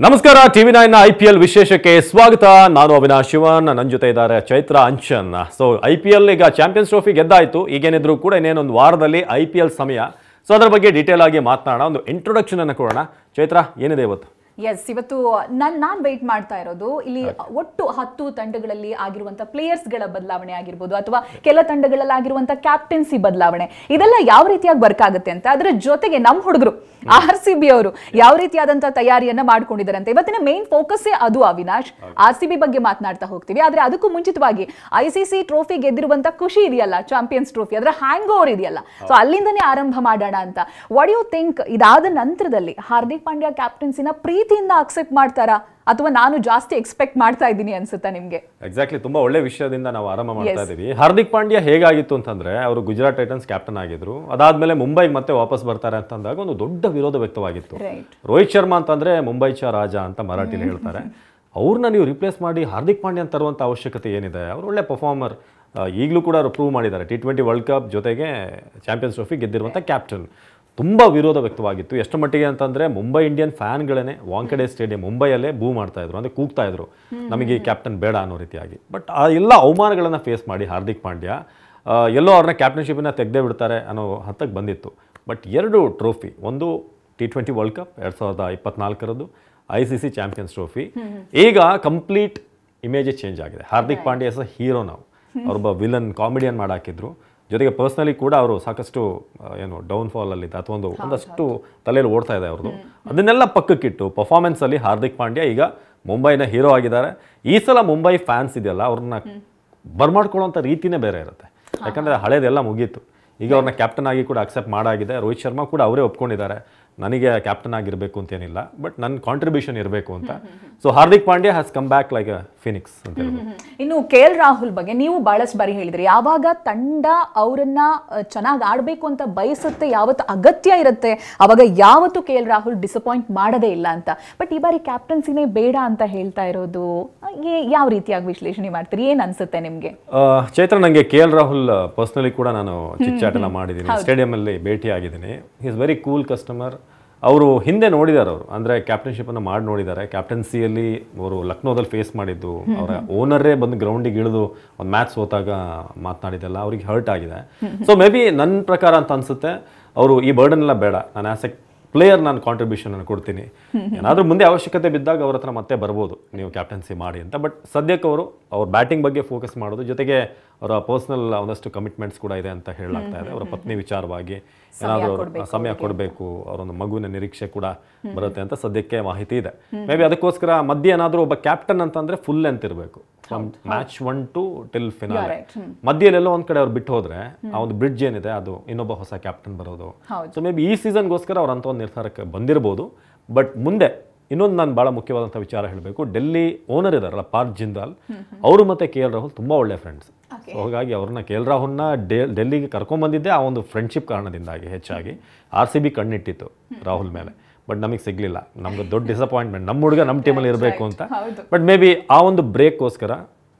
ನಮಸ್ಕಾರ TV 9 IPL ವಿಶೇಷಕ್ಕೆ ಸ್ವಾಗತ. ನಾನು ಅವಿನಾಶ್ ಶಿವನ್, ನನ್ನ ಜೊತೆ ಇದ್ದಾರೆ ಚೈತ್ರ ಅಂಚನ್. ಸೊ IPL ಈಗ ಚಾಂಪಿಯನ್ಸ್ ಟ್ರೋಫಿ ಗೆದ್ದಾಯಿತು. ಈಗೇನಿದ್ರು ಕೂಡ ಇನ್ನೇನೊಂದು ವಾರದಲ್ಲಿ IPL ಸಮಯ. ಸೊ ಅದರ ಬಗ್ಗೆ ಡೀಟೇಲ್ ಆಗಿ ಮಾತನಾಡೋಣ. ಒಂದು ಇಂಟ್ರೊಡಕ್ಷನ್ ಅನ್ನು ಕೊಡೋಣ. ಚೈತ್ರ, ಏನಿದೆ ಇವತ್ತು? ಎಸ್, ಇವತ್ತು ನಾನು ವೆಯ್ಟ್ ಮಾಡ್ತಾ ಇರೋದು ಇಲ್ಲಿ ಒಟ್ಟು 10 ತಂಡಗಳಲ್ಲಿ ಆಗಿರುವಂತ ಪ್ಲೇಯರ್ಸ್ಗಳ ಬದಲಾವಣೆ ಆಗಿರ್ಬೋದು ಅಥವಾ ಕೆಲ ತಂಡಗಳಲ್ಲಿ ಆಗಿರುವಂತ ಕ್ಯಾಪ್ಟನ್ಸಿ ಬದಲಾವಣೆ, ಇದೆಲ್ಲ ಯಾವ ರೀತಿಯಾಗಿ ವರ್ಕ್ ಆಗುತ್ತೆ ಅಂತ. ಅದರ ಜೊತೆಗೆ ನಮ್ಮ ಹುಡುಗರು RCB ಅವರು ಯಾವ ರೀತಿಯಾದಂತಹ ತಯಾರಿಯನ್ನ ಮಾಡ್ಕೊಂಡಿದ್ದಾರೆ ಅಂತ ಇವತ್ತಿನ ಮೇನ್ ಫೋಕಸ್ ಅದು. ಅವಿನಾಶ್, RCB ಬಗ್ಗೆ ಮಾತನಾಡ್ತಾ ಹೋಗ್ತೀವಿ. ಆದ್ರೆ ಅದಕ್ಕೂ ಮುಂಚಿತವಾಗಿ ICC ಟ್ರೋಫಿ ಗೆದ್ದಿರುವಂತ ಖುಷಿ ಇದೆಯಲ್ಲ, ಚಾಂಪಿಯನ್ಸ್ ಟ್ರೋಫಿ, ಅದರ ಹ್ಯಾಂಗ್ ಓವರ್ ಇದೆಯಲ್ಲ, ಸೊ ಅಲ್ಲಿಂದನೇ ಆರಂಭ ಮಾಡೋಣ ಅಂತ. ವಾಟ್ ಯು ಥಿಂಕ್, ಇದಾದ ನಂತರದಲ್ಲಿ ಹಾರ್ದಿಕ್ ಪಾಂಡ್ಯ ಕ್ಯಾಪ್ಟನ್ಸಿನ ಪ್ರೀತಿಯಿಂದ ಅಕ್ಸೆಪ್ಟ್ ಮಾಡ್ತಾರಾ ಅಥವಾ ನಾನು ಜಾಸ್ತಿ ಎಕ್ಸ್ಪೆಕ್ಟ್ ಮಾಡ್ತಾ ಇದ್ದೀನಿ ಅನ್ಸುತ್ತಾ ನಿಮ್ಗೆ? ಎಕ್ಸಾಕ್ಟ್ಲಿ, ತುಂಬಾ ಒಳ್ಳೆ ವಿಷಯದಿಂದ ನಾವು ಆರಂಭ ಮಾಡ್ತಾ ಇದೀವಿ. ಹಾರ್ದಿಕ್ ಪಾಂಡ್ಯ ಹೇಗಾಗಿತ್ತು ಅಂತಂದ್ರೆ, ಅವರು ಗುಜರಾತ್ ಟೈಟನ್ಸ್ ಕ್ಯಾಪ್ಟನ್ ಆಗಿದ್ರು. ಅದಾದ್ಮೇಲೆ ಮುಂಬೈಗೆ ಮತ್ತೆ ವಾಪಸ್ ಬರ್ತಾರೆ ಅಂತಂದಾಗ ಒಂದು ದೊಡ್ಡ ವಿರೋಧ ವ್ಯಕ್ತವಾಗಿತ್ತು. ರೋಹಿತ್ ಶರ್ಮಾ ಅಂತಂದ್ರೆ ಮುಂಬೈ ಚ ರಾಜ ಅಂತ ಮರಾಠಿಲಿ ಹೇಳ್ತಾರೆ. ಅವ್ರನ್ನ ನೀವು ರಿಪ್ಲೇಸ್ ಮಾಡಿ ಹಾರ್ದಿಕ್ ಪಾಂಡ್ಯ ತರುವಂತ ಅವಶ್ಯಕತೆ ಏನಿದೆ? ಅವ್ರು ಒಳ್ಳೆ ಪರ್ಫಾರ್ಮರ್, ಈಗಲೂ ಕೂಡ ಅವರು ಪ್ರೂವ್ ಮಾಡಿದ್ದಾರೆ. T20 ವರ್ಲ್ಡ್ ಕಪ್ ಜೊತೆಗೆ ಚಾಂಪಿಯನ್ಸ್ ಟ್ರೋಫಿ ಗೆದ್ದಿರುವಂಥ ಕ್ಯಾಪ್ಟನ್. ತುಂಬ ವಿರೋಧ ವ್ಯಕ್ತವಾಗಿತ್ತು. ಎಷ್ಟು ಮಟ್ಟಿಗೆ ಅಂತಂದರೆ, ಮುಂಬೈ ಇಂಡಿಯನ್ ಫ್ಯಾನ್ಗಳೇ ವಾಂಖೆಡೆ ಸ್ಟೇಡಿಯಂ ಮುಂಬೈಯಲ್ಲೇ ಬೂ ಮಾಡ್ತಾ ಇದ್ರು, ಅಂದರೆ ಕೂಗ್ತಾ ಇದ್ರು ನಮಗೆ ಈ ಕ್ಯಾಪ್ಟನ್ ಬೇಡ ಅನ್ನೋ ರೀತಿಯಾಗಿ. ಬಟ್ ಆ ಎಲ್ಲ ಅವಮಾನಗಳನ್ನು ಫೇಸ್ ಮಾಡಿ ಹಾರ್ದಿಕ್ ಪಾಂಡ್ಯ ಎಲ್ಲೋ ಅವ್ರನ್ನ ಕ್ಯಾಪ್ಟನ್ಶಿಪ್ಪನ್ನ ತೆಗೆದೇ ಬಿಡ್ತಾರೆ ಅನ್ನೋ ಹಂತಕ್ಕೆ ಬಂದಿತ್ತು. ಬಟ್ 2 ಟ್ರೋಫಿ, ಒಂದು T20 ವರ್ಲ್ಡ್ ಕಪ್ 2024ರದ್ದು, ICC ಚಾಂಪಿಯನ್ಸ್ ಟ್ರೋಫಿ. ಈಗ ಕಂಪ್ಲೀಟ್ ಇಮೇಜೇ ಚೇಂಜ್ ಆಗಿದೆ. Hardik Pandya as a hero. ನಾವು ಅವ್ರೊಬ್ಬ ವಿಲನ್, ಕಾಮಿಡಿಯನ್ ಮಾಡಾಕಿದ್ರು. ಜೊತೆಗೆ ಪರ್ಸ್ನಲಿ ಕೂಡ ಅವರು ಸಾಕಷ್ಟು ಏನು ಡೌನ್ಫಾಲ್ ಅಲ್ಲಿ ಅಥವಾ ಒಂದಷ್ಟು ತಲೆಯಲ್ಲಿ ಓಡ್ತಾ ಇದೆ ಅವ್ರದ್ದು. ಅದನ್ನೆಲ್ಲ ಪಕ್ಕಕ್ಕಿಟ್ಟು ಪರ್ಫಾರ್ಮೆನ್ಸಲ್ಲಿ ಹಾರ್ದಿಕ್ ಪಾಂಡ್ಯ ಈಗ ಮುಂಬೈನ ಹೀರೋ ಆಗಿದ್ದಾರೆ. ಈ ಸಲ ಮುಂಬೈ ಫ್ಯಾನ್ಸ್ ಇದೆಯಲ್ಲ, ಅವ್ರನ್ನ ಬರ್ಮಾಡ್ಕೊಳ್ಳೋಂಥ ರೀತಿನೇ ಬೇರೆ ಇರುತ್ತೆ. ಯಾಕಂದರೆ ಹಳೇದೆಲ್ಲ ಮುಗೀತು. ಈಗ ಅವ್ರನ್ನ ಕ್ಯಾಪ್ಟನ್ ಆಗಿ ಕೂಡ ಅಕ್ಸೆಪ್ಟ್ ಮಾಡಾಗಿದೆ. ರೋಹಿತ್ ಶರ್ಮಾ ಕೂಡ ಅವರೇ ಒಪ್ಕೊಂಡಿದ್ದಾರೆ, ನನಗೆ ಕ್ಯಾಪ್ಟನ್ ಆಗಿರಬೇಕು ಅಂತೇನಿಲ್ಲ, ಬಟ್ ನನ್ನ ಕಾಂಟ್ರಿಬ್ಯೂಷನ್ ಇರಬೇಕು ಅಂತ. So Hardik Pandya has come back like a Phoenix ಅಂತ. ಇನ್ನು KL ರಾಹುಲ್ ಬಗ್ಗೆ ನೀವು ಬಹಳಷ್ಟು ಬಾರಿ ಹೇಳಿದ್ರಿ, ಯಾವಾಗ ತಂಡ ಅವರನ್ನ ಚೆನ್ನಾಗಿ ಆಡಬೇಕು ಅಂತ ಬಯಸುತ್ತೆ, ಯಾವತ್ತು ಅಗತ್ಯ ಇರುತ್ತೆ, ಅವಾಗ ಯಾವತ್ತು KL ರಾಹುಲ್ ಡಿಸಪಾಯಿಂಟ್ ಮಾಡೋದೇ ಇಲ್ಲ ಅಂತ. ಬಟ್ ಈ ಬಾರಿ ಕ್ಯಾಪ್ಟನ್ಸಿನೇ ಬೇಡ ಅಂತ ಹೇಳ್ತಾ ಇರೋದು ಯಾವ ರೀತಿಯಾಗಿ ವಿಶ್ಲೇಷಣೆ ಮಾಡ್ತೀರಿ? ಏನ್ ಅನ್ಸುತ್ತೆ ನಿಮ್ಗೆ? ಚೈತ್ರ, ನನಗೆ KL ರಾಹುಲ್ ಪರ್ಸ್ನಲಿ ಕೂಡ ನಾನು ಚಿಟ್ಚಾಟ್ ಎಲ್ಲ ಮಾಡಿದ್ದೀನಿ, ಸ್ಟೇಡಿಯಂ ಅಲ್ಲಿ ಭೇಟಿ ಆಗಿದ್ದೀನಿ. He is very cool customer. ಅವರು ಹಿಂದೆ ನೋಡಿದ್ದಾರೆ, ಅವರು ಅಂದರೆ ಕ್ಯಾಪ್ಟನ್ಶಿಪ್ಪನ್ನು ಮಾಡಿ ನೋಡಿದ್ದಾರೆ. ಕ್ಯಾಪ್ಟನ್ಸಿಯಲ್ಲಿ ಅವರು ಲಕ್ನೋದಲ್ಲಿ ಫೇಸ್ ಮಾಡಿದ್ದು, ಅವರ ಓನರೇ ಬಂದು ಗ್ರೌಂಡಿಗೆ ಇಳಿದು ಒಂದು ಮ್ಯಾಚ್ ಸೋತಾಗ ಮಾತನಾಡಿದ್ದೆಲ್ಲ ಅವ್ರಿಗೆ ಹರ್ಟ್ ಆಗಿದೆ. ಸೊ ಮೇ ಬಿ ನನ್ನ ಪ್ರಕಾರ ಅಂತ ಅನಿಸುತ್ತೆ, ಅವರು ಈ ಬರ್ಡನ್ ಎಲ್ಲ ಬೇಡ, ನಾನು ಆ್ಯಸ್ ಎ ಪ್ಲೇಯರ್ ನಾನು ಕಾಂಟ್ರಿಬ್ಯೂಷನ್ ಅನ್ನು ಕೊಡ್ತೀನಿ, ಏನಾದರೂ ಮುಂದೆ ಅವಶ್ಯಕತೆ ಬಿದ್ದಾಗ ಅವ್ರ ಹತ್ರ ಮತ್ತೆ ಬರ್ಬೋದು ನೀವು ಕ್ಯಾಪ್ಟನ್ಸಿ ಮಾಡಿ ಅಂತ. ಬಟ್ ಸದ್ಯಕ್ಕೆ ಅವರು ಅವ್ರ ಬ್ಯಾಟಿಂಗ್ ಬಗ್ಗೆ ಫೋಕಸ್ ಮಾಡೋದು, ಜೊತೆಗೆ ಅವರ ಪರ್ಸ್ನಲ್ ಒಂದಷ್ಟು ಕಮಿಟ್ಮೆಂಟ್ಸ್ ಕೂಡ ಇದೆ ಅಂತ ಹೇಳಲಾಗ್ತಾ ಇದೆ. ಅವರ ಪತ್ನಿ ವಿಚಾರವಾಗಿ ಏನಾದರೂ ಸಮಯ ಕೊಡಬೇಕು, ಅವರೊಂದು ಮಗುವಿನ ನಿರೀಕ್ಷೆ ಕೂಡ ಬರುತ್ತೆ ಅಂತ ಸದ್ಯಕ್ಕೆ ಮಾಹಿತಿ ಇದೆ. ಮೇ ಬಿ ಅದಕ್ಕೋಸ್ಕರ ಮಧ್ಯೆ ಏನಾದರೂ ಒಬ್ಬ ಕ್ಯಾಪ್ಟನ್ ಅಂತಂದ್ರೆ ಫುಲ್ ಲೆಂತ್ ಇರಬೇಕು, from match 1 to till finale. ಮಧ್ಯೆಲೆಲ್ಲೋ ಒಂದ್ ಕಡೆ ಅವ್ರು ಬಿಟ್ಟು ಹೋದ್ರೆ ಆ ಒಂದು ಬ್ರಿಡ್ಜ್ ಏನಿದೆ, ಅದು ಇನ್ನೊಬ್ಬ ಹೊಸ ಕ್ಯಾಪ್ಟನ್ ಬರೋದು. ಸೊ ಮೇ ಬಿ ಈ ಸೀಸನ್ಗೋಸ್ಕರ ಅವ್ರ ಅಂತ ಒಂದು ನಿರ್ಧಾರಕ್ಕೆ ಬಂದಿರಬಹುದು. ಬಟ್ ಮುಂದೆ ಇನ್ನೊಂದು ನಾನು ಭಾಳ ಮುಖ್ಯವಾದಂಥ ವಿಚಾರ ಹೇಳಬೇಕು. ಡೆಲ್ಲಿ ಓನರ್ ಇದಾರಲ್ಲ ಪಾರ್ಕ್ ಜಿಂದಾಲ್, ಅವರು ಮತ್ತು KL ರಾಹುಲ್ ತುಂಬ ಒಳ್ಳೆ ಫ್ರೆಂಡ್ಸ್. ಸೊ ಹಾಗಾಗಿ ಅವ್ರನ್ನ KL ರಾಹುಲ್ನ ಡೆಲ್ಲಿಗೆ ಕರ್ಕೊಂಡ್ಬಂದಿದ್ದೆ ಆ ಒಂದು ಫ್ರೆಂಡ್ಶಿಪ್ ಕಾರಣದಿಂದಾಗಿ. ಹೆಚ್ಚಾಗಿ RCB ಕಣ್ಣಿಟ್ಟಿತ್ತು ರಾಹುಲ್ ಮೇಲೆ, ಬಟ್ ನಮಗೆ ಸಿಗಲಿಲ್ಲ. ನಮ್ಗೆ ದೊಡ್ಡ ಡಿಸಪಾಯಿಂಟ್ಮೆಂಟ್, ನಮ್ಮ ಹುಡುಗ ನಮ್ಮ ಟೀಮಲ್ಲಿ ಇರಬೇಕು ಅಂತ. ಬಟ್ ಮೇ ಬಿ ಆ ಒಂದು ಬ್ರೇಕ್ಗೋಸ್ಕರ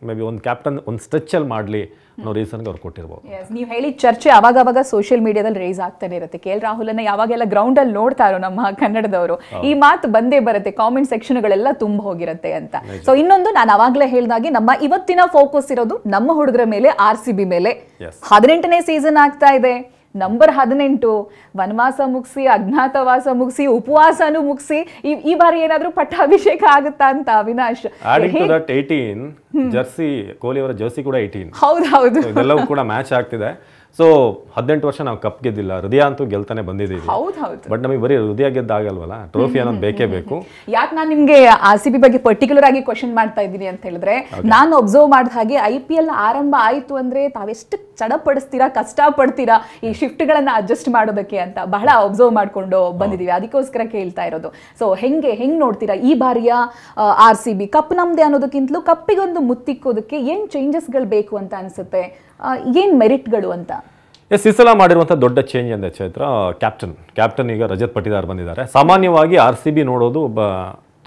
ಮೇ ಬಿ ಒಂದು ಕ್ಯಾಪ್ಟನ್ ಒಂದು ಸ್ಟ್ರೆಚಲ್ಲಿ ಮಾಡಲಿ ಅನ್ನೋ ರೀಸನ್ಗೆ ಅವ್ರು ಕೊಟ್ಟಿರ್ಬೋದು. ನೀವು ಹೇಳಿ ಚರ್ಚೆ ಅವಾಗ ಸೋಷಿಯಲ್ ಮೀಡಿಯಾದಲ್ಲಿ ರೇಸ್ ಆಗ್ತಾನೆ ಇರುತ್ತೆ. KL ರಾಹುಲನ್ನ ಯಾವಾಗೆಲ್ಲ ಗ್ರೌಂಡ್ ಅಲ್ಲಿ ನೋಡ್ತಾರೋ ನಮ್ಮ ಕನ್ನಡದವರು, ಈ ಮಾತು ಬಂದೇ ಬರುತ್ತೆ, ಕಾಮೆಂಟ್ ಸೆಕ್ಷನ್ಗಳೆಲ್ಲ ತುಂಬ ಹೋಗಿರುತ್ತೆ ಅಂತ. ಸೊ ಇನ್ನೊಂದು, ನಾನು ಅವಾಗಲೇ ಹೇಳಿದಾಗೆ ನಮ್ಮ ಇವತ್ತಿನ ಫೋಕಸ್ ಇರೋದು ನಮ್ಮ ಹುಡುಗರ ಮೇಲೆ, RCB ಮೇಲೆ. 18ನೇ ಸೀಸನ್ ಆಗ್ತಾ ಇದೆ. ನಂಬರ್ 18 ವನವಾಸ ಮುಗಿಸಿ, ಅಜ್ಞಾತವಾಸ ಮುಗಿಸಿ, ಉಪವಾಸನೂ ಮುಗಿಸಿ, ಈ ಬಾರಿ ಏನಾದ್ರೂ ಪಟ್ಟಾಭಿಷೇಕ ಆಗುತ್ತಾ ಅಂತ ಅವಿನಾಶ್? ಜರ್ಸಿ, ಕೊಹ್ಲಿ ಅವರ ಜರ್ಸಿ ಕೂಡ 18. ಹೌದು, ಇದೆಲ್ಲವೂ ಕೂಡ ಮ್ಯಾಚ್ ಆಗ್ತಿದೆ. ಸೊ 18 ವರ್ಷ ನಾವು ಕಪ್ ಗೆದ್ದಿಲ್ಲ, ಹೃದಯ ಅಂತೂ ಗೆಲ್ತಾನೆ ಬಂದಿದ್ದೀವಿ. ಬಟ್ ನಮಗೆ ಬರೀ ಹೃದಯ ಗೆದ್ದಾಗಲ್ವಲ್ಲ, ಟ್ರೋಫಿ ಅನ್ನೋದು ಬೇಕೇ ಬೇಕು. ಯಾಕೆ ನಾನು ನಿಮ್ಗೆ RCB ಬಗ್ಗೆ ಪರ್ಟಿಕ್ಯುಲರ್ ಆಗಿ ಕ್ವಶನ್ ಮಾಡ್ತಾ ಇದ್ದೀನಿ ಅಂತ ಹೇಳಿದ್ರೆ, ನಾನು ಒಬ್ಸರ್ವ್ ಮಾಡಿದ ಹಾಗೆ IPL ಆರಂಭ ಆಯ್ತು ಅಂದ್ರೆ ತಾವೆಷ್ಟು ಚಡಪಡಿಸ್ತೀರಾ, ಕಷ್ಟ ಪಡ್ತೀರಾ ಈ ಶಿಫ್ಟ್ಗಳನ್ನ ಅಡ್ಜಸ್ಟ್ ಮಾಡೋದಕ್ಕೆ ಅಂತ ಬಹಳ ಒಬ್ಸರ್ವ್ ಮಾಡ್ಕೊಂಡು ಬಂದಿದ್ದೀವಿ. ಅದಕ್ಕೋಸ್ಕರ ಕೇಳ್ತಾ ಇರೋದು. ಸೊ ಹೆಂಗ್ ನೋಡ್ತೀರಾ ಈ ಬಾರಿಯ RCB? ಕಪ್ ನಮ್ದೆ ಅನ್ನೋದಕ್ಕಿಂತಲೂ ಕಪ್ಪಿಗೊಂದು ಮುತ್ತಿಕ್ಕೋದಕ್ಕೆ ಏನ್ ಚೇಂಜಸ್ಗಳು ಬೇಕು ಅಂತ ಅನ್ಸುತ್ತೆ? ಏನ್ ಮೆರಿಟ್ಗಳು ಅಂತ? ಎಸ್, ಈ ಸಲ ಮಾಡಿರುವಂಥ ದೊಡ್ಡ ಚೇಂಜ್ ಅಂದರೆ ಚೈತ್ರ, ಕ್ಯಾಪ್ಟನ್ ಈಗ ರಜತ್ ಪಟಿದಾರ್ ಬಂದಿದ್ದಾರೆ. ಸಾಮಾನ್ಯವಾಗಿ RCB ನೋಡೋದು ಒಬ್ಬ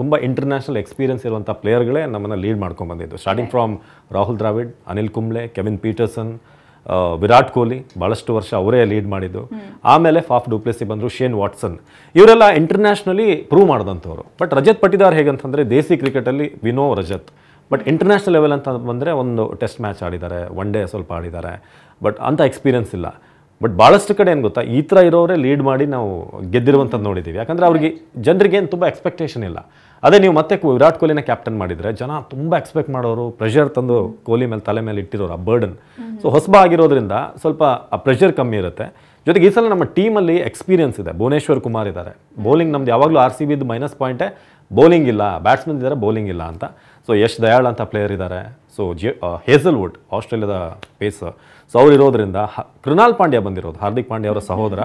ತುಂಬ ಇಂಟರ್ನ್ಯಾಷನಲ್ ಎಕ್ಸ್ಪೀರಿಯನ್ಸ್ ಇರುವಂಥ ಪ್ಲೇಯರ್ಗಳೇ ನಮ್ಮನ್ನು ಲೀಡ್ ಮಾಡ್ಕೊಂಡು ಬಂದಿದ್ದು. Starting from Rahul Dravid, Anil Kumble, Kevin Pietersen, Virat Kohli ಭಾಳಷ್ಟು ವರ್ಷ ಅವರೇ ಲೀಡ್ ಮಾಡಿದ್ದು. ಆಮೇಲೆ ಫಾಫ್ ಡುಪ್ಲೆಸಿ ಬಂದರು, ಶೇನ್ ವಾಟ್ಸನ್, ಇವರೆಲ್ಲ ಇಂಟರ್ನ್ಯಾಷನಲಿ ಪ್ರೂವ್ ಮಾಡಿದಂಥವ್ರು. ಬಟ್ ರಜತ್ ಪಟಿದಾರ್ ಹೇಗಂತಂದರೆ ದೇಸಿ ಕ್ರಿಕೆಟಲ್ಲಿ ವಿನೋ ರಜತ್, ಬಟ್ ಇಂಟರ್ನ್ಯಾಷನಲ್ ಲೆವೆಲ್ ಅಂತ ಬಂದರೆ ಒಂದು ಟೆಸ್ಟ್ ಮ್ಯಾಚ್ ಆಡಿದ್ದಾರೆ, ಒನ್ ಡೇ ಸ್ವಲ್ಪ ಆಡಿದ್ದಾರೆ, ಬಟ್ ಅಂಥ ಎಕ್ಸ್ಪೀರಿಯನ್ಸ್ ಇಲ್ಲ. ಬಟ್ ಭಾಳಷ್ಟು ಕಡೆ ಏನು ಗೊತ್ತಾ, ಈ ಥರ ಇರೋರೇ ಲೀಡ್ ಮಾಡಿ ನಾವು ಗೆದ್ದಿರುವಂಥದ್ದು ನೋಡಿದ್ದೀವಿ. ಯಾಕಂದರೆ ಅವ್ರಿಗೆ ಜನರಿಗೆ ಏನು ತುಂಬ ಎಕ್ಸ್ಪೆಕ್ಟೇಷನ್ ಇಲ್ಲ. ಅದೇ ನೀವು ಮತ್ತೆ ವಿರಾಟ್ ಕೊಹ್ಲಿನ ಕ್ಯಾಪ್ಟನ್ ಮಾಡಿದರೆ ಜನ ತುಂಬ ಎಕ್ಸ್ಪೆಕ್ಟ್ ಮಾಡೋರು, ಪ್ರೆಷರ್ ತಂದು ಕೊಹ್ಲಿ ಮೇಲೆ ತಲೆ ಮೇಲೆ ಇಟ್ಟಿರೋರು ಆ ಬರ್ಡನ್. ಸೊ ಹೊಸಬ ಆಗಿರೋದ್ರಿಂದ ಸ್ವಲ್ಪ ಆ ಪ್ರೆಷರ್ ಕಮ್ಮಿ ಇರುತ್ತೆ. ಜೊತೆಗೆ ಈ ಸಲ ನಮ್ಮ ಟೀಮಲ್ಲಿ ಎಕ್ಸ್ಪೀರಿಯನ್ಸ್ ಇದೆ. ಭುವನೇಶ್ವರ್ ಕುಮಾರ್ ಇದ್ದಾರೆ, ಬೌಲಿಂಗ್ ನಮ್ದು ಯಾವಾಗಲೂ RCBದು ಮೈನಸ್ ಪಾಯಿಂಟೇ ಬೌಲಿಂಗ್ ಇಲ್ಲ, ಬ್ಯಾಟ್ಸ್ಮನ್ ಇದ್ದಾರೆ ಬೌಲಿಂಗ್ ಇಲ್ಲ ಅಂತ. ಸೊ ಯಶ್ ದಯಾಳ್ ಅಂತ ಪ್ಲೇಯರ್ ಇದ್ದಾರೆ. ಸೊ ಹೇಸಲ್ವುಡ್ ಆಸ್ಟ್ರೇಲಿಯಾದ ಪೇಸರ್, ಸೊ ಅವ್ರು ಇರೋದ್ರಿಂದ ಕೃಣಾಲ್ ಪಾಂಡ್ಯ ಬಂದಿರೋದು, ಹಾರ್ದಿಕ್ ಪಾಂಡ್ಯ ಅವರ ಸಹೋದರ.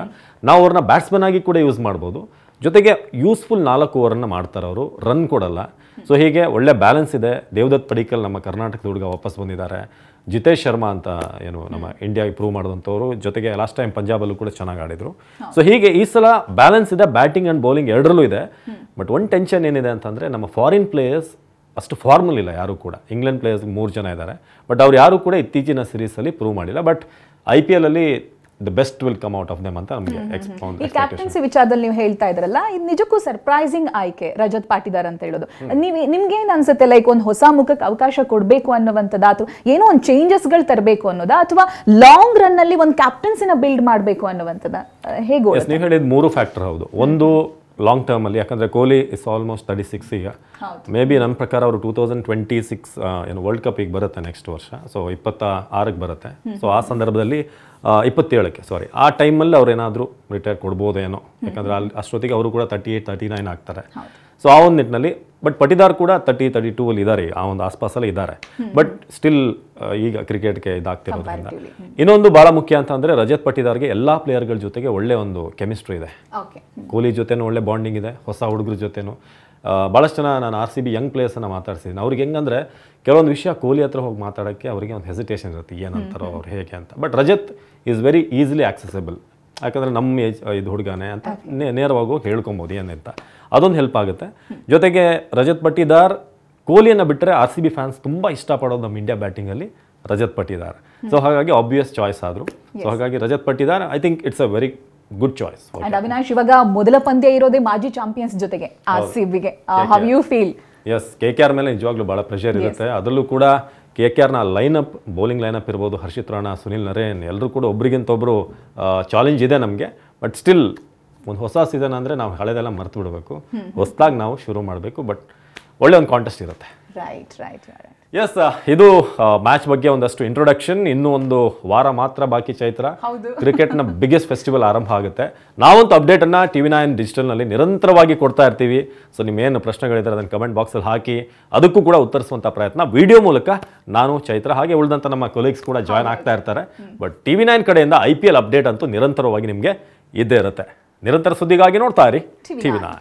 ನಾವು ಅವ್ರನ್ನ ಬ್ಯಾಟ್ಸ್ಮನ್ ಆಗಿ ಕೂಡ ಯೂಸ್ ಮಾಡ್ಬೋದು. ಜೊತೆಗೆ ಯೂಸ್ಫುಲ್ 4 ಓವರನ್ನು ಮಾಡ್ತಾರೆ ಅವರು, ರನ್ ಕೊಡಲ್ಲ. ಸೊ ಹೀಗೆ ಒಳ್ಳೆ ಬ್ಯಾಲೆನ್ಸ್ ಇದೆ. ದೇವದತ್ ಪಡಿಕ್ಕಲ್ ನಮ್ಮ ಕರ್ನಾಟಕದ ಹುಡುಗ ವಾಪಸ್ ಬಂದಿದ್ದಾರೆ. ಜಿತೇಶ್ ಶರ್ಮಾ ಅಂತ ಏನು ನಮ್ಮ ಇಂಡಿಯಾಗೆ ಪ್ರೂವ್ ಮಾಡಿದಂಥವ್ರು, ಜೊತೆಗೆ ಲಾಸ್ಟ್ ಟೈಮ್ ಪಂಜಾಬಲ್ಲೂ ಕೂಡ ಚೆನ್ನಾಗಿ ಆಡಿದರು. ಸೊ ಹೀಗೆ ಈ ಸಲ ಬ್ಯಾಲೆನ್ಸ್ ಇದೆ, ಬ್ಯಾಟಿಂಗ್ ಆ್ಯಂಡ್ ಬೌಲಿಂಗ್ ಎರಡರಲ್ಲೂ ಇದೆ. ಬಟ್ ಒಂದು ಟೆನ್ಷನ್ ಏನಿದೆ ಅಂತಂದರೆ ನಮ್ಮ ಫಾರಿನ್ ಪ್ಲೇಯರ್ಸ್ ಅಷ್ಟು ಫಾರ್ಮಲ್ ಇಲ್ಲ ಯಾರೂ ಕೂಡ. ಇಂಗ್ಲೆಂಡ್ ಪ್ಲೇಯರ್ಸ್ 3 ಜನ ಇದ್ದಾರೆ, ಬಟ್ ಅವ್ರು ಯಾರೂ ಕೂಡ ಇತ್ತೀಚಿನ ಸೀರೀಸಲ್ಲಿ ಪ್ರೂವ್ ಮಾಡಿಲ್ಲ. ಬಟ್ IPL ಅಲ್ಲಿ the best will come out of them ಅಂತ ನಮಗೆ ಈ ಕ್ಯಾಪ್ಟನ್ಸಿ ವಿಚಾರದಲ್ಲಿ ನೀವು ಹೇಳ್ತಾ ಇದ್ರಲ್ಲ, ಇದು ನಿಜಕ್ಕೂ ಸರ್ಪ್ರೈಸಿಂಗ್ ಆಯ್ಕೆ ರಜತ್ ಪಾಟಿದಾರ್ ಅಂತ ಹೇಳೋದು. ನಿಮ್ಗೆ ಏನ್ ಅನ್ಸುತ್ತೆ, ಲೈಕ್ ಒಂದು ಹೊಸ ಮುಖಕ್ಕೆ ಅವಕಾಶ ಕೊಡಬೇಕು ಅನ್ನುವಂಥದ್ದು, ಅಥವಾ ಏನೋ ಒಂದು ಚೇಂಜಸ್ಗಳು ತರಬೇಕು ಅನ್ನೋದಾ, ಅಥವಾ ಲಾಂಗ್ ರನ್ ಅಲ್ಲಿ ಒಂದು ಕ್ಯಾಪ್ಟನ್ಸಿನ ಬಿಲ್ಡ್ ಮಾಡಬೇಕು ಅನ್ನುವಂಥದ್ದು ಹೇಗೆ? ನೀವು ಹೇಳಿದ 3 ಫ್ಯಾಕ್ಟರ್ ಹೌದು. ಒಂದು ಲಾಂಗ್ ಟರ್ಮಲ್ಲಿ, ಯಾಕಂದರೆ ಕೊಹ್ಲಿ ಇಸ್ ಆಲ್ಮೋಸ್ಟ್ 36 ಈಗ. ಮೇ ಬಿ ನನ್ನ ಪ್ರಕಾರ ಅವರು 2026 ಏನು ವರ್ಲ್ಡ್ ಕಪ್ ಈಗ ಬರುತ್ತೆ ನೆಕ್ಸ್ಟ್ ವರ್ಷ. ಸೊ 26ಕ್ಕೆ ಬರುತ್ತೆ. ಸೊ ಆ ಸಂದರ್ಭದಲ್ಲಿ 27ಕ್ಕೆ ಸಾರಿ, ಆ ಟೈಮಲ್ಲಿ ಅವ್ರೇನಾದರೂ ರಿಟೈರ್ ಕೊಡ್ಬೋದೇನೋ, ಯಾಕಂದರೆ ಅಲ್ಲಿ ಅಷ್ಟೊತ್ತಿಗೆ ಅವರು ಕೂಡ 38, 39 ಆಗ್ತಾರೆ. ಸೊ ಆ ಒಂದು ನಿಟ್ಟಿನಲ್ಲಿ. ಬಟ್ ಪಟಿದಾರ್ ಕೂಡ 30, 32 ಅಲ್ಲಿ ಇದ್ದಾರೆ, ಆ ಒಂದು ಆಸ್ಪಾಸಲ್ಲಿ ಇದ್ದಾರೆ. ಬಟ್ ಸ್ಟಿಲ್ ಈಗ ಕ್ರಿಕೆಟ್ಗೆ ಇದಾಗ್ತಿರೋದ್ರಿಂದ. ಇನ್ನೊಂದು ಭಾಳ ಮುಖ್ಯ ಅಂತ ಅಂದರೆ ರಜತ್ ಪಟಿದಾರ್ಗೆ ಎಲ್ಲ ಪ್ಲೇಯರ್ಗಳ ಜೊತೆಗೆ ಒಳ್ಳೆ ಒಂದು ಕೆಮಿಸ್ಟ್ರಿ ಇದೆ. ಕೊಹ್ಲಿ ಜೊತೆನೂ ಒಳ್ಳೆ ಬಾಂಡಿಂಗ್ ಇದೆ, ಹೊಸ ಹುಡುಗರ ಜೊತೆನೂ. ಭಾಳಷ್ಟು ಜನ ನಾನು RCB ಯಂಗ್ ಪ್ಲೇಯರ್ಸನ್ನು ಮಾತಾಡ್ಸಿದ್ದೀನಿ. ಅವ್ರಿಗೆ ಹೆಂಗಂದರೆ ಕೆಲವೊಂದು ವಿಷಯ ಕೊಹ್ಲಿ ಹತ್ರ ಹೋಗಿ ಮಾತಾಡೋಕ್ಕೆ ಅವರಿಗೆ ಒಂದು ಹೆಸಿಟೇಷನ್ ಇರುತ್ತೆ, ಏನಂತಾರೋ ಅವ್ರು ಹೇಗೆ ಅಂತ. But Rajat is very easily accessible, ಯಾಕಂದರೆ ನಮ್ಮ ಏಜ್ ಇದು ಹುಡುಗನೇ ಅಂತ ನೇರವಾಗಿ ಹೋಗಿ ಹೇಳ್ಕೊಬೋದು ಏನಂತ. ಅದೊಂದು ಹೆಲ್ಪ್ ಆಗುತ್ತೆ. ಜೊತೆಗೆ ರಜತ್ ಪಟಿದಾರ್, ಕೊಹ್ಲಿಯನ್ನು ಬಿಟ್ಟರೆ RCB ಫ್ಯಾನ್ಸ್ ತುಂಬ ಇಷ್ಟಪಡೋದು ನಮ್ಮ ಇಂಡಿಯಾ ಬ್ಯಾಟಿಂಗಲ್ಲಿ ರಜತ್ ಪಟಿದಾರ್. ಸೊ ಹಾಗಾಗಿ ಆಬ್ವಿಯಸ್ ಚಾಯ್ಸ್ ಆದರು. ಸೊ ಹಾಗಾಗಿ Rajat Patidar I think it's a very good choice. And Avinash, ಇವಾಗ ಮೊದಲ ಪಂದ್ಯ ಇರೋದೇ ಮಾಜಿ ಚಾಂಪಿಯನ್ಸ್ ಜೊತೆಗೆ RCBಗೆ. How you feel? Yes, KKR ಮೇಲೆ ನಿಜವಾಗ್ಲೂ ಭಾಳ ಪ್ರೆಷರ್ ಇರುತ್ತೆ. ಅದರಲ್ಲೂ ಕೂಡ KKRನ ಲೈನಪ್, ಬೌಲಿಂಗ್ ಲೈನಪ್ ಇರ್ಬೋದು, ಹರ್ಷಿತ್ ರಾಣಾ, ಸುನಿಲ್ ನರೇನ್, ಎಲ್ಲರೂ ಕೂಡ ಒಬ್ರಿಗಿಂತೊಬ್ಬರು ಚಾಲೆಂಜ್ ಇದೆ ನಮಗೆ. ಬಟ್ ಸ್ಟಿಲ್ ಒಂದು ಹೊಸ ಸೀಸನ್ ಅಂದರೆ ನಾವು ಹಳೆದೆಲ್ಲ ಮರ್ತು ಬಿಡಬೇಕು, ಹೊಸದಾಗಿ ನಾವು ಶುರು ಮಾಡಬೇಕು. ಬಟ್ ಒಳ್ಳೆ ಒಂದು ಕಾಂಟೆಸ್ಟ್ ಇರುತ್ತೆ. ಎಸ್, ಇದು ಮ್ಯಾಚ್ ಬಗ್ಗೆ ಒಂದಷ್ಟು ಇಂಟ್ರೊಡಕ್ಷನ್. ಇನ್ನೂ ಒಂದು ವಾರ ಮಾತ್ರ ಬಾಕಿ ಚೈತ್ರ. ಕ್ರಿಕೆಟ್ನ ಬಿಗ್ಗೆಸ್ಟ್ ಫೆಸ್ಟಿವಲ್ ಆರಂಭ ಆಗುತ್ತೆ. ನಾವಂತೂ ಅಪ್ಡೇಟನ್ನು TV9 ಡಿಜಿಟಲ್ನಲ್ಲಿ ನಿರಂತರವಾಗಿ ಕೊಡ್ತಾ ಇರ್ತೀವಿ. ಸೊ ನಿಮ್ಮೇನು ಪ್ರಶ್ನೆಗಳಿದ್ದಾರೆ ಅದನ್ನು ಕಮೆಂಟ್ ಬಾಕ್ಸಲ್ಲಿ ಹಾಕಿ, ಅದಕ್ಕೂ ಕೂಡ ಉತ್ತರಿಸುವಂಥ ಪ್ರಯತ್ನ ವಿಡಿಯೋ ಮೂಲಕ ನಾನು, ಚೈತ್ರ, ಹಾಗೆ ಉಳಿದಂಥ ನಮ್ಮ ಕೊಲೀಗ್ಸ್ ಕೂಡ ಜಾಯ್ನ್ ಆಗ್ತಾ ಇರ್ತಾರೆ. ಬಟ್ TV9 ಕಡೆಯಿಂದ IPL ಅಪ್ಡೇಟ್ ಅಂತೂ ನಿರಂತರವಾಗಿ ನಿಮಗೆ ಇದ್ದೇ ಇರುತ್ತೆ. ನಿರಂತರ ಸುದ್ದಿಗಾಗಿ ನೋಡ್ತಾ ಇರಿ TV9.